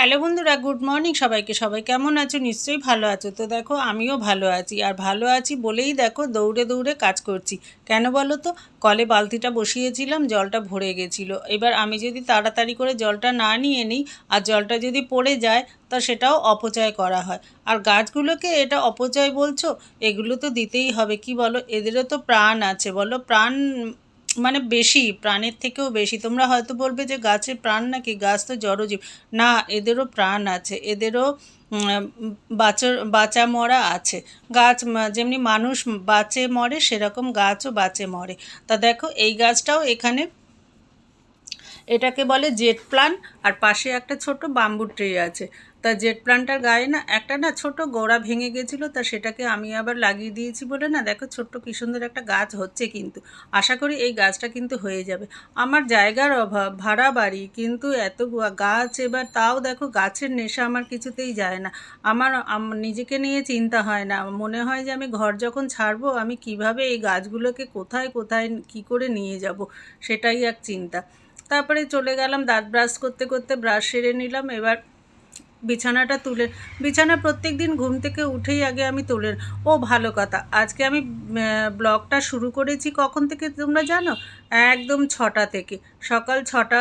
Hello বন্ধুরা, good morning সবাইকে। সবাই কেমন আছো? নিশ্চয়ই ভালো আছো। তো দেখো, আমিও ভালো আছি, আর ভালো আছি বলেই দেখো দৌড়ে দৌড়ে কাজ করছি। কেন বলো তো? কলে বালতিটা বসিয়েছিলাম, জলটা ভরে গেছিলো। এবার আমি যদি তাড়াতাড়ি করে জলটা না নিয়ে নিই আর জলটা যদি পড়ে যায়, তা সেটাও অপচয় করা হয়। আর গাছগুলোকে এটা অপচয় বলছো? এগুলো তো দিতেই হবে, কি বলো? এদেরও তো প্রাণ আছে, বলো? প্রাণ মানে বেশি, প্রাণের থেকেও বেশি। তোমরা হয়তো বলবে যে গাছের প্রাণ নাকি, গাছ তো জড়জীব। না, এদেরও প্রাণ আছে, এদেরও বাঁচা মরা আছে। গাছ যেমনি মানুষ বাঁচে মরে, সেরকম গাছও বাঁচে মরে। তা দেখো, এই গাছটাও এখানে, এটাকে বলে জেট প্লান্ট। আর পাশে একটা ছোট বাম্বু ট্রি আছে। তা জেট প্লান্টটার গায়ে না একটা না ছোট গোড়া ভেঙে গেছিলো, তা সেটাকে আমি আবার লাগিয়ে দিয়েছি বলে না, দেখো ছোট্ট কী সুন্দর একটা গাছ হচ্ছে। কিন্তু আশা করি এই গাছটা কিন্তু হয়ে যাবে। আমার জায়গার অভাব, ভাড়া বাড়ি, কিন্তু এত গাছ, এবার তাও দেখো গাছের নেশা আমার কিছুতেই যায় না। আমার নিজেকে নিয়ে চিন্তা হয় না, মনে হয় যে আমি ঘর যখন ছাড়বো, আমি কিভাবে এই গাছগুলোকে কোথায় কোথায় কী করে নিয়ে যাব, সেটাই এক চিন্তা। তারপরে চলে গেলাম দাঁত ব্রাশ করতে করতে, ব্রাশ সেরে নিলাম। এবার বিছানাটা তুলে, বিছানা প্রত্যেক দিন ঘুম থেকে উঠেই আগে আমি তুলে। ও ভালো কথা, আজকে আমি ব্লগটা শুরু করেছি কখন থেকে তোমরা জানো? একদম 6টা থেকে। সকাল 6টা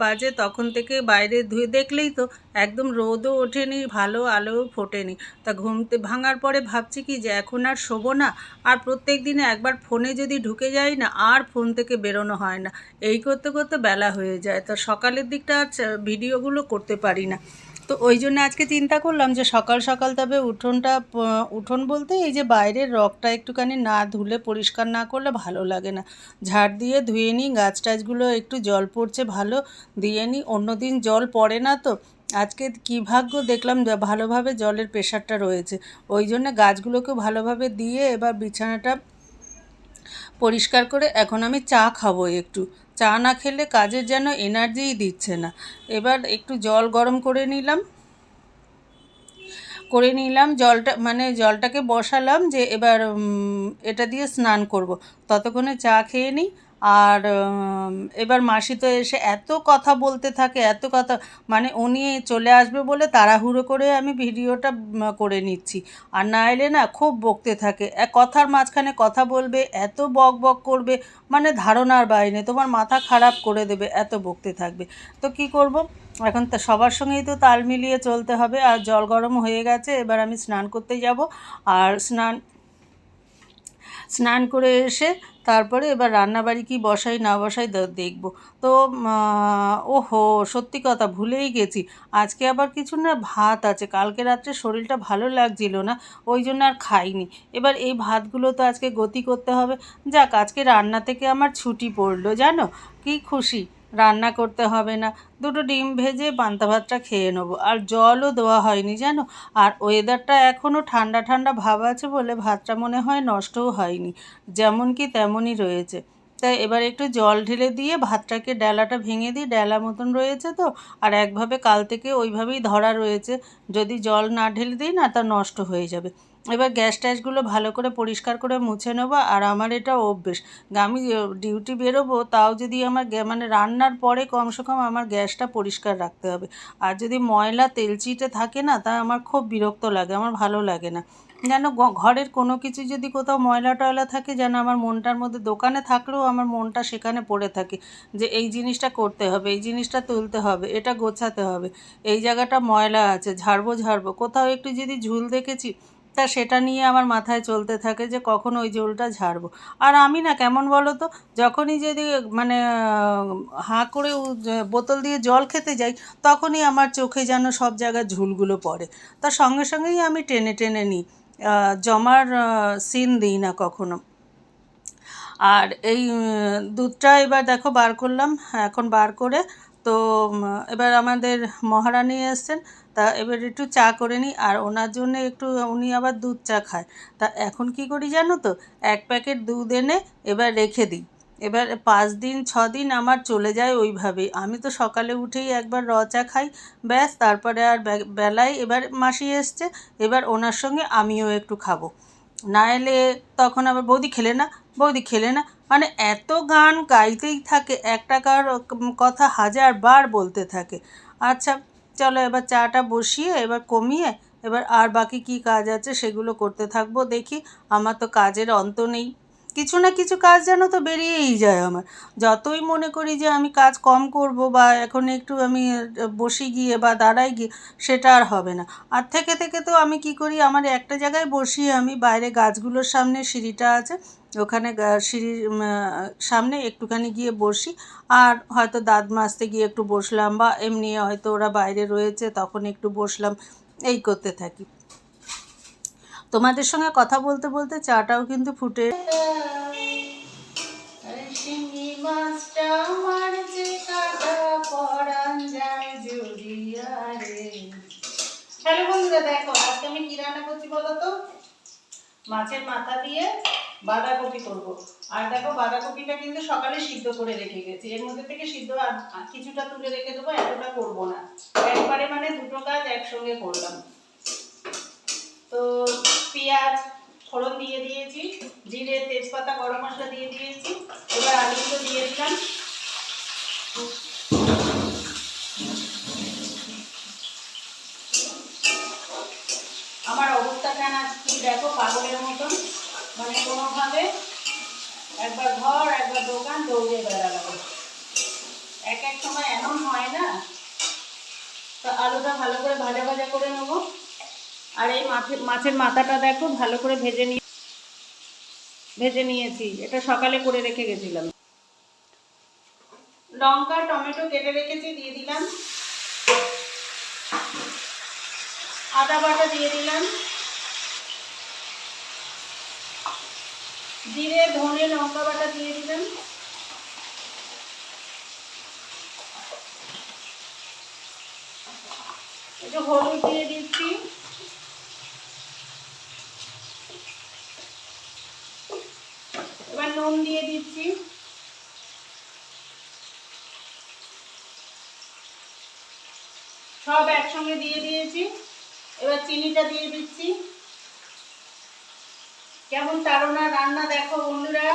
বাজে, তখন থেকে বাইরে ধুয়ে দেখলেই তো একদম রোদও ওঠেনি, ভালো আলোও ফোটেনি। তা ভাঙার পরে ভাবছি কি যে এখন আর শোবো না। আর প্রত্যেক দিনে একবার ফোনে যদি ঢুকে যাই না, আর ফোন থেকে বেরোনো হয় না। এই করতে করতে বেলা হয়ে যায়, তো সকালের দিকটা আর ভিডিওগুলো করতে পারি না। তো ওই জন্য আজকে চিন্তা করলাম যে সকাল সকাল তবে উঠোন বলতে এই যে বাইরের রগটা একটুখানি না ধুলে, পরিষ্কার না করলে ভালো লাগে না। ঝাড় দিয়ে ধুয়ে নিই, গাছ টাছগুলো একটু জল পড়ছে ভালো দিয়ে নিই। অন্যদিন জল পড়ে না তো। আজকে কী ভাগ্য দেখলাম ভালোভাবে জলের প্রেশারটা রয়েছে। ওই জন্য গাছগুলোকেও ভালোভাবে দিয়ে এবার বিছানাটা পরিষ্কার করে এখন আমি চা খাবো একটু। চা না খেলে কাজের যেন এনার্জিই দিচ্ছে না। এবার একটু জল গরম করে নিলাম জলটা, মানে জলটাকে বসালাম যে এবার এটা দিয়ে স্নান করব। ততক্ষণে চা খেয়ে নিই। আর এবার মাসি তো এসে এত কথা বলতে থাকে, এত কথা, মানে উনি চলে আসবে বলে তাড়াহুড়ো করে আমি ভিডিওটা করে নিচ্ছি। আর না এলে না খুব বকতে থাকে, এক কথার মাঝখানে কথা বলবে, এত বক বক করবে, মানে ধারণার বাইরে, তোমার মাথা খারাপ করে দেবে, এত বকতে থাকবে। তো কি করব, এখন তো সবার সঙ্গেই তো তাল মিলিয়ে চলতে হবে। আর জল গরম হয়ে গেছে, এবার আমি স্নান করতে যাব। আর স্নান করে এসে তারপরে এবার রান্নাবাড়ি কি বসাই না বসাই দেখব। তো ওহো, সত্যি কথা ভুলেই গেছি, আজকে আবার কিছু না ভাত আছে। কালকে রাত্রে শরীরটা ভালো লাগছিল না, ওই জন্য আর খাইনি। এবার এই ভাতগুলো তো আজকে গতি করতে হবে। যাক, আজকে রান্না থেকে আমার ছুটি পড়লো, জানো কি খুশি, রান্না করতে হবে না। দুটো ডিম ভেজে পান্তা ভাতটা খেয়ে নেবো। আর জলও দেওয়া হয়নি জানো। আর ওয়েদারটা এখনও ঠান্ডা ঠান্ডা ভাব আছে বলে ভাতটা মনে হয় নষ্টও হয়নি, যেমন কি তেমনই রয়েছে। তাই এবার একটু জল ঢেলে দিয়ে ভাতটাকে, ডালাটা ভেঙে দিই, ডালা মতন রয়েছে তো। আর একভাবে কাল থেকে ওইভাবেই ধরা রয়েছে, যদি জল না ঢেলে দিই না তা নষ্ট হয়ে যাবে। এবার গ্যাস ট্যাসগুলো ভালো করে পরিষ্কার করে মুছে নেবো। আর আমার এটা অভ্যেস, আমি ডিউটি বেরোবো, তাও যদি আমার মানে রান্নার পরে কমসে কম আমার গ্যাসটা পরিষ্কার রাখতে হবে। আর যদি ময়লা তেলচিটে থাকে না, তা আমার খুব বিরক্ত লাগে, আমার ভালো লাগে না। যেন ঘরের কোনো কিছু যদি কোথাও ময়লা টয়লা থাকে, যেন আমার মনটার মধ্যে, দোকানে থাকলেও আমার মনটা সেখানে পড়ে থাকে যে এই জিনিসটা করতে হবে, এই জিনিসটা তুলতে হবে, এটা গোছাতে হবে, এই জায়গাটা ময়লা আছে, ঝাড়বো। কোথাও একটু যদি ঝুল দেখেছি, তা সেটা নিয়ে আমার মাথায় চলতে থাকে যে কখন ওই ঝুলটা ঝাড়বো। আর আমি না কেমন বলো তো, যখনই যদি মানে হাঁ করে বোতল দিয়ে জল খেতে যাই, তখনই আমার চোখে যেন সব জায়গায় ঝুলগুলো পড়ে। তার সঙ্গে সঙ্গেই আমি টেনে টেনে নিই, জমার সিন দিই না কখনো। আর এই দুধটা এবার দেখো বার করলাম, এখন বার করে তো এবার আমাদের মহারানী এসছেন, তা এবার একটু চা করে নিই। আর ওনার জন্য একটু, উনি আবার দুধ চা খায়। তা এখন কি করি জানো তো, 1 প্যাকেট দুধ এনে এবার রেখে দিই। এবার 5 দিন 6 দিন আমার চলে যায় ওইভাবেই। আমি তো সকালে উঠেই একবার চা খাই, ব্যাস। তারপরে আর বেলায় এবার মাসি এসছে, এবার ওনার সঙ্গে আমিও একটু খাবো। না এলে তখন আবার বৌদি খেলে না, মানে এত গান গাইতেই থাকে, একটা কথা 1000 বার বলতে থাকে। আচ্ছা, চলো এবার চাটা বসিয়ে এবার কমিয়ে এবার আর বাকি কি কাজ আছে সেগুলো করতে থাকবো। দেখি, আমার তো কাজের অন্ত নেই, কিছু না কিছু কাজ যেন তো বেরিয়েই যায় আমার। যতই মনে করি যে আমি কাজ কম করব বা এখন একটু আমি বসে গিয়ে বা দাঁড়াই গিয়ে, সেটা আর হবে না। আর থেকে থেকে তো আমি কি করি, আমার একটা জায়গায় বসিয়ে আমি বাইরে গাছগুলোর সামনে সিঁড়িটা আছে, ওখানে সিঁড়ির সামনে একটুখানি গিয়ে বসি। আর হয়তো দাঁত মাজতে গিয়ে একটু বসলাম, বা এমনি হয়তো ওরা বাইরে রয়েছে তখন একটু বসলাম, এই করতে থাকি। তোমাদের সঙ্গে কথা বলতে বলতে চাটাও কিন্তু ফুটে। শিঙি মাছটা আমার যে কাটা পরান যায় জড়িয়া রে। হ্যালো বন্ধুরা, দেখো আজকে আমি কি রান্না করছি বলো তো। মাছের মাথা দিয়ে বাঁধাকপি করব। আর দেখো বাঁধাকপিটা কিন্তু সকালে সিদ্ধ করে রেখে গেছি, এর মধ্যে থেকে সিদ্ধ আর কিছুটা তুলে রেখে দেবো, এতটা করব না, একবারে মানে দুটো কাজ একসঙ্গে করলাম। তো পেঁয়াজ ফোড়ন দিয়ে দিয়েছি, জিরে তেজপাতা গরম মশলা দিয়ে দিয়েছি, এবার আলুগুলো দিয়ে দিলাম। আমার অবস্থাটা না তুমি দেখো পাগলের মতন, মানে কোনোভাবে একবার ঘর একবার দোকান দৌড়ে বেড়ালাম। এক এক সময় এমন হয় না। তো আলুটা ভালো করে ভাজা ভাজা করে নেবো। আর এই মাছের মাথাটা দেখো ভালো করে ভেজে নিয়েছি, এটা সকালে করে রেখে গেছিলাম। লঙ্কা টমেটো কেটে রেখেছি দিয়ে দিলাম, আদা বাটা দিয়ে দিলাম, জিরে ধনে লঙ্কা বাটা দিয়ে দিলাম, একটু হলুদ দিয়ে দিচ্ছি, এবার নুন দিয়ে দিচ্ছি, সব একসঙ্গে দিয়ে দিয়েছি। এবার চিনিটা দিয়ে দিচ্ছি। কেমন তাড়না রান্না দেখো বন্ধুরা।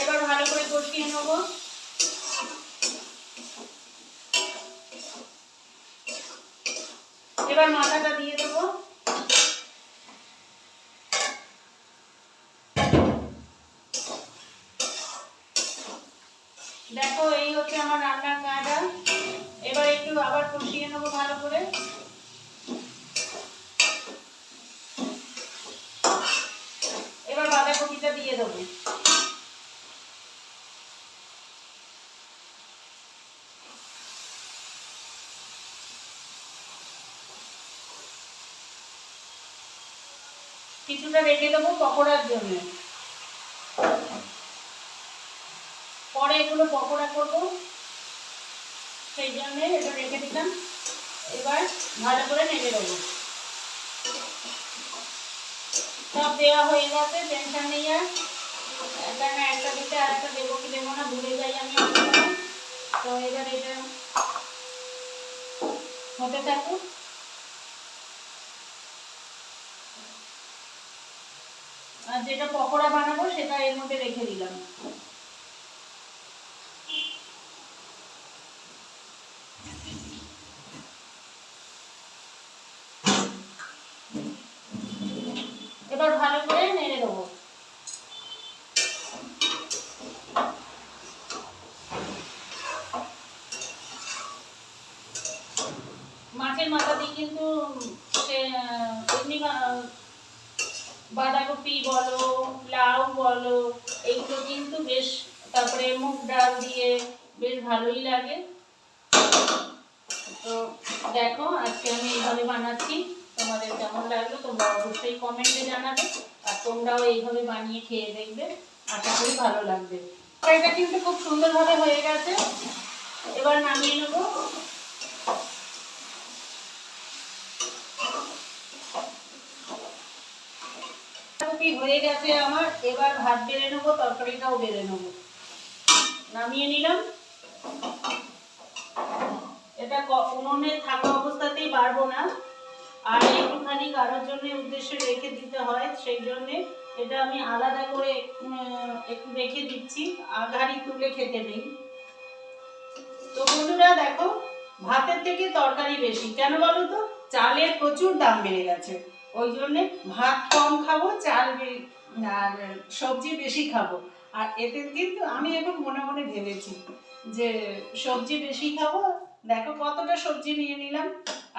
এবার ভালো করে কষিয়ে নেবো। এবার মাথাটা দিয়ে দেবো। দেখো এই হচ্ছে আমার রান্নার কায়দা। এবার একটু আবার কষিয়ে নেবো ভালো করে। এবার বাঁধাকপিটা দিয়ে দেবো। কিছুটা রেখে দেবো পকোড়ার জন্য, পরে এগুলো পকোড়া করবো, সেই জন্য এটা রেখে দিলাম। এবার ভালো করে নেড়ে দেবো। সব দেওয়া হয়ে গেছে, টেনশন নেই আর। একটা দিতে আর একটা দেবো কি দেবো না ভুলে যাই আমি। তো এবার এটা হতে থাকুক। আর যেটা পকোড়া বানাবো সেটা এর মধ্যে রেখে দিলাম। এবার ভালো করে নেড়ে দেবো। মাছের মাথা দিয়ে কিন্তু এমনি বাঁধাকপি বলো লাউ বলো এইগুলো কিন্তু বেশ, তারপরে মুগ ডাল দিয়ে বেশ ভালোই লাগে। তো দেখো আজকে আমি এইভাবে বানাচ্ছি, তোমাদের কেমন লাগলো তোমরা অবশ্যই কমেন্টে জানাবে। আর তোমরাও এইভাবে বানিয়ে খেয়ে দেখবে, আশা করি ভালো লাগবে। এটা কিন্তু খুব সুন্দরভাবে হয়ে গেছে, এবার নামিয়ে নেবো। হয়ে গেছে আমার, এবার ভাত বেড়ে নেবো, তরকারিটাও বেড়ে নেবো। নামিয়ে নিলাম। এটা উনুনে থাকা অবস্থাতেই বাড়বো না, আর একটুখানি কারোর জন্য উদ্দেশ্যে রেখে দিতে হয়, সেই জন্যে এটা আমি আলাদা করে একটু রেখে দিচ্ছি, আগাড়ি তুলে খেতে নেই। তো তো বন্ধুরা দেখো, ভাতের থেকে তরকারি বেশি, কেন বলো তো? চালের প্রচুর দাম বেড়ে গেছে, ওই জন্যে ভাত কম খাবো, আর সবজি বেশি খাবো। আর এতে কিন্তু আমি এখন মনে মনে ভেবেছি যে সবজি বেশি খাবো। দেখো কতটা সবজি নিয়ে নিলাম,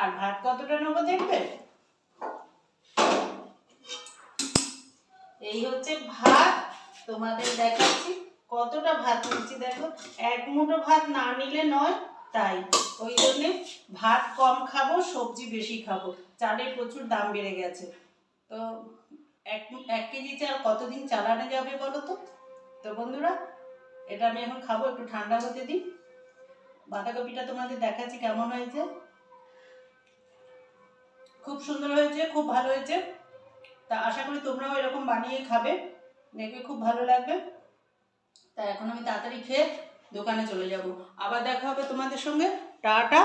আর ভাত কতটা নেবো দেখবে। এই হচ্ছে ভাত, তোমাদের দেখাচ্ছি কতটা ভাত নিচ্ছি। দেখো, এক মুঠো ভাত না নিলে নয়, তাই ওই জন্যে ভাত কম খাবো, সবজি বেশি খাবো। চালের প্রচুর দাম বেড়ে গেছে, তো এক এক কেজি চাল কতদিন চালানো যাবে বলো তো? তো বন্ধুরা, এটা আমি এখন খাবো, একটু ঠান্ডা হতে দিই। বাঁধাকপিটা তোমাদের দেখাচ্ছি কেমন হয়েছে। খুব সুন্দর হয়েছে, খুব ভালো হয়েছে। তা আশা করি তোমরাও এরকম বানিয়ে খাবে, দেখবে খুব ভালো লাগবে। তা এখন আমি তাড়াতাড়ি খেয়ে দোকানে চলে যাব, আবার দেখা হবে তোমাদের সঙ্গে। টাটা।